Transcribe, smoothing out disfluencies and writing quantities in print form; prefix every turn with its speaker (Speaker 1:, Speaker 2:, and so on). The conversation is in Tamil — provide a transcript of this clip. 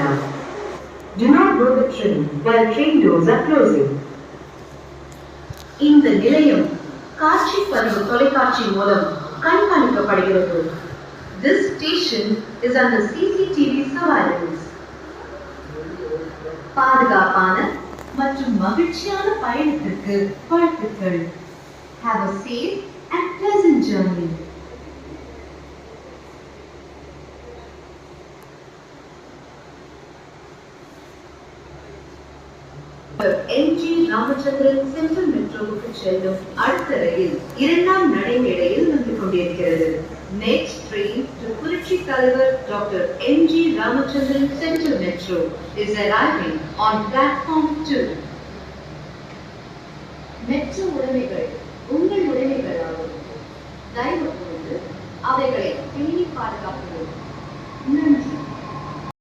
Speaker 1: now. Do not board the train while train doors are closing.
Speaker 2: இந்த நிலையம் காட்சி பதிவு தொலைக்காட்சி மூலம் கண்காணிக்கப்படுகிறது. This station is under CCTV surveillance. பாதுகாப்பான மற்றும் மகிழ்ச்சியான பயணத்திற்கு வாழ்த்துக்கள். Have a safe and pleasant journey. MG Ramachandran central மெட்ரோவுக்கு செல்லும் அடுத்த ரயில் இரண்டாம் நடைமேடையில் வந்து கொண்டிருக்கிறது. Next train to புரட்சி தலைவர் doctor MG Ramachandran central metro is arriving on platform 2. Metro உடைமைகள் உங்கள் உடைமைகளாகும். தயவு கூர்ந்து அவைகளை பேணி பாதுகாக்கவும். நன்றி.